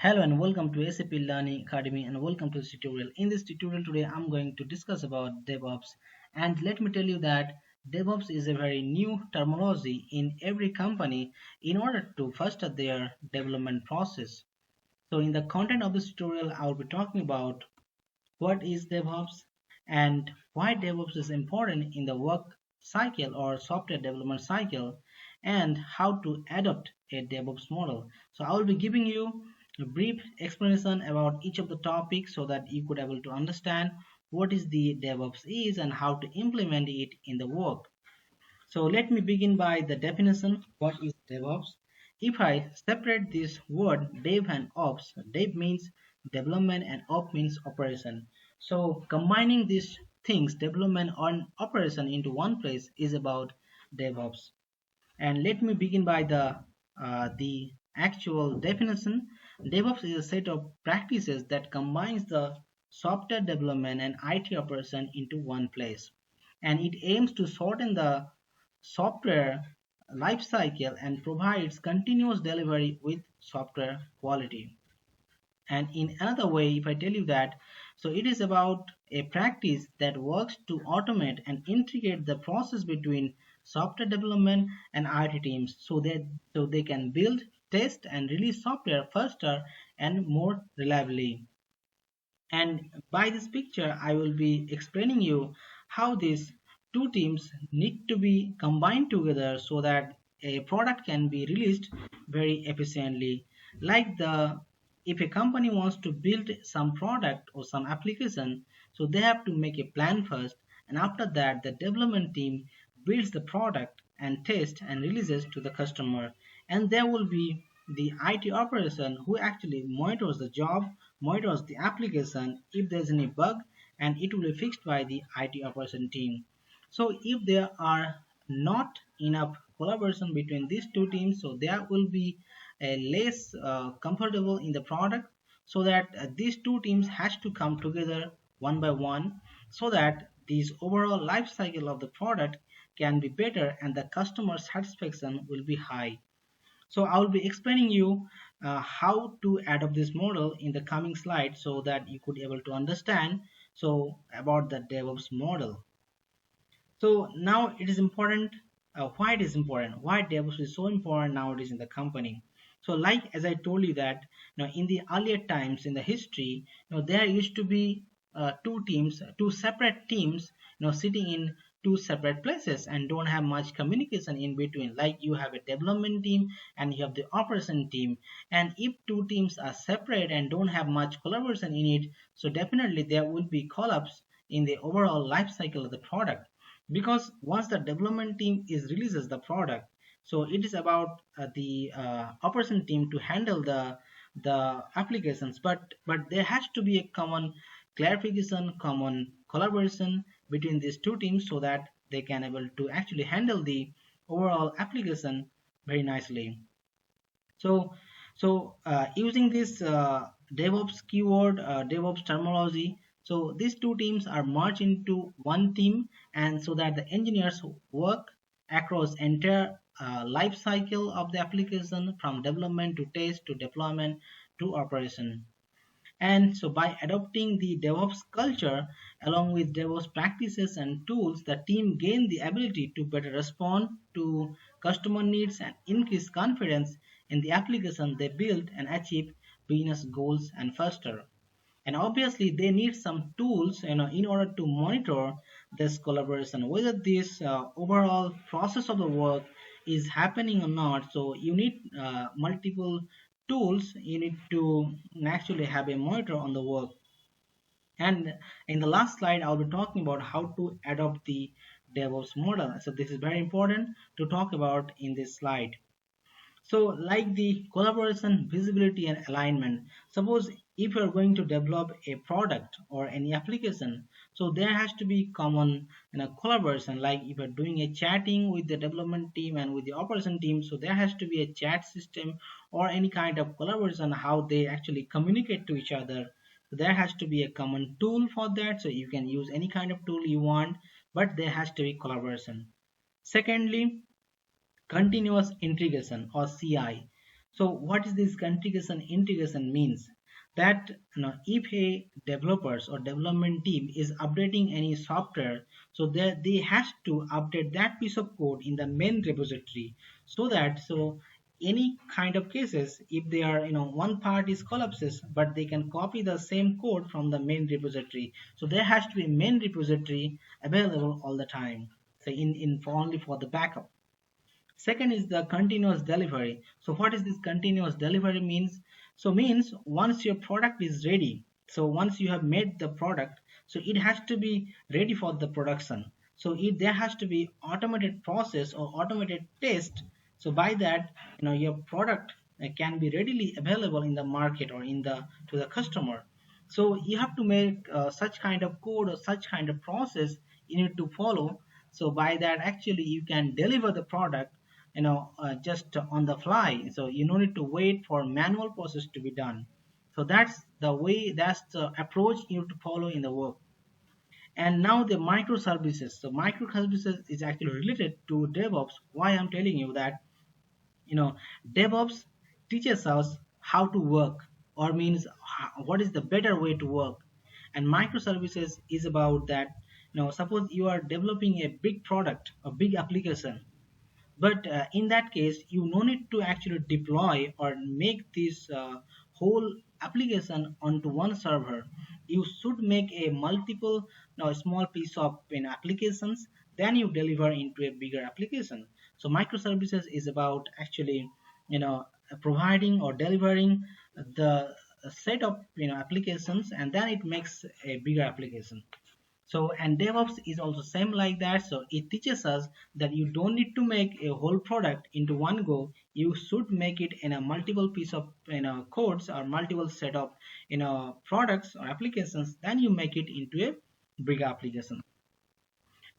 Hello and welcome to SAP Learning Academy and welcome to this tutorial. In this tutorial today I'm going to discuss about DevOps, and let me tell you that DevOps is a very new terminology in every company in order to foster their development process. So in the content of this tutorial I will be talking about what is DevOps and why DevOps is important in the work cycle or software development cycle, and how to adopt a DevOps model. So I will be giving you a brief explanation about each of the topics so that you could able to understand what is the DevOps is and how to implement it in the work. So let me begin by the definition. What is DevOps? If I separate this word dev and ops, dev means development and op means operation. So combining these things, development and operation into one place is about DevOps. And let me begin by the actual definition. DevOps is a set of practices that combines the software development and IT operation into one place, and it aims to shorten the software lifecycle and provides continuous delivery with software quality. And in another way, if I tell you that, so it is about a practice that works to automate and integrate the process between software development and IT teams so they can build, test, and release software faster and more reliably. And by this picture, I will be explaining you how these two teams need to be combined together so that a product can be released very efficiently. Like the if a company wants to build some product or some application, so they have to make a plan first, and after that the development team builds the product and tests and releases to the customer, and there will be the IT operation who actually monitors the job, monitors the application if there's any bug, and it will be fixed by the IT operation team. So if there are not enough collaboration between these two teams, so there will be a less comfortable in the product, so that these two teams has to come together one by one so that this overall life cycle of the product can be better and the customer satisfaction will be high. So I will be explaining you how to adopt this model in the coming slide so that you could able to understand so about the DevOps model. So now it is important. Why it is important? Why DevOps is so important nowadays in the company? So, like as I told you that in the earlier times in the history, there used to be two teams, two separate teams, sitting in two separate places and don't have much communication in between. Like you have a development team and you have the operation team, and if two teams are separate and don't have much collaboration in it, so definitely there will be collapse in the overall life cycle of the product, because once the development team is releases the product, so it is about the operation team to handle the applications, but there has to be a common clarification, common collaboration between these two teams so that they can able to actually handle the overall application very nicely. So using this DevOps keyword, DevOps terminology, so these two teams are merged into one team, and so that the engineers work across entire life cycle of the application from development to test to deployment to operation. And so by adopting the DevOps culture along with DevOps practices and tools, the team gain the ability to better respond to customer needs and increase confidence in the application they build and achieve business goals and faster. And obviously they need some tools in order to monitor this collaboration, whether this overall process of the work is happening or not. So you need multiple tools. You need to actually have a monitor on the work. And in the last slide I'll be talking about how to adopt the DevOps model. So this is very important to talk about in this slide. So like the collaboration, visibility, and alignment, suppose if you are going to develop a product or any application, so there has to be common collaboration. Like if you're doing a chatting with the development team and with the operation team, so there has to be a chat system or any kind of collaboration, how they actually communicate to each other. So there has to be a common tool for that, so you can use any kind of tool you want, but there has to be collaboration. Secondly, continuous integration or CI. So what is this configuration integration means? That if a developers or development team is updating any software, so they has to update that piece of code in the main repository, so that any kind of cases, if they are one part is collapses, but they can copy the same code from the main repository. So there has to be a main repository available all the time, so in for only for the backup. Second is the continuous delivery. So what is this continuous delivery means? So means once your product is ready, so once you have made the product, so it has to be ready for the production. So there has to be automated process or automated test. So by that, your product can be readily available in the market or in the to the customer. So you have to make such kind of code or such kind of process you need to follow. So by that, actually, you can deliver the product just on the fly, so you don't need to wait for manual process to be done. So that's the way, that's the approach you have to follow in the work. And now the microservices. So microservices is actually related to DevOps. Why I'm telling you that, you know DevOps teaches us how to work, or means what is the better way to work. And microservices is about that, suppose you are developing a big product, a big application, but in that case you no need to actually deploy or make this whole application onto one server. You should make a multiple small piece of applications, then you deliver into a bigger application. So microservices is about actually providing or delivering the set of applications, and then it makes a bigger application. So, and DevOps is also same like that. So it teaches us that you don't need to make a whole product into one go. You should make it in a multiple piece of codes or multiple set of products or applications. Then you make it into a big application.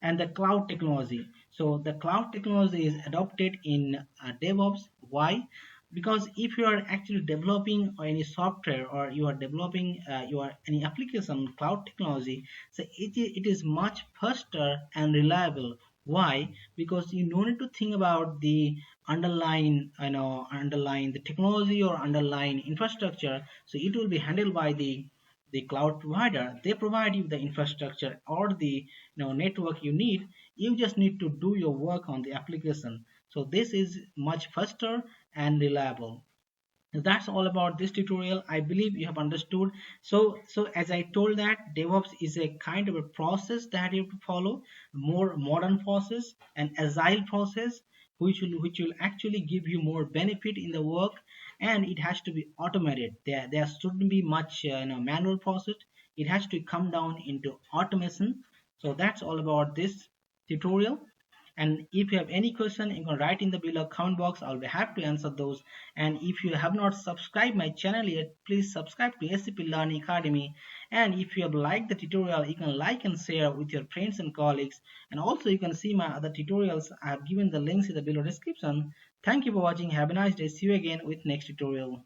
And the cloud technology. So the cloud technology is adopted in DevOps. Why? Because if you are actually developing any software, or you are developing your any application on cloud technology, so it is much faster and reliable. Why? Because you don't need to think about the underlying the technology or underlying infrastructure. So it will be handled by the cloud provider. They provide you the infrastructure or the network you need. You just need to do your work on the application. So this is much faster and reliable. That's all about this tutorial. I believe you have understood. So as I told, that DevOps is a kind of a process that you have to follow, more modern process, an agile process, which will actually give you more benefit in the work. And it has to be automated. There shouldn't be much manual process. It has to come down into automation. So that's all about this tutorial. And if you have any question, you can write in the below comment box. I'll be happy to answer those. And if you have not subscribed my channel yet, please subscribe to SCP Learning Academy. And if you have liked the tutorial, you can like and share with your friends and colleagues. And also you can see my other tutorials. I have given the links in the below description. Thank you for watching. Have a nice day. See you again with next tutorial.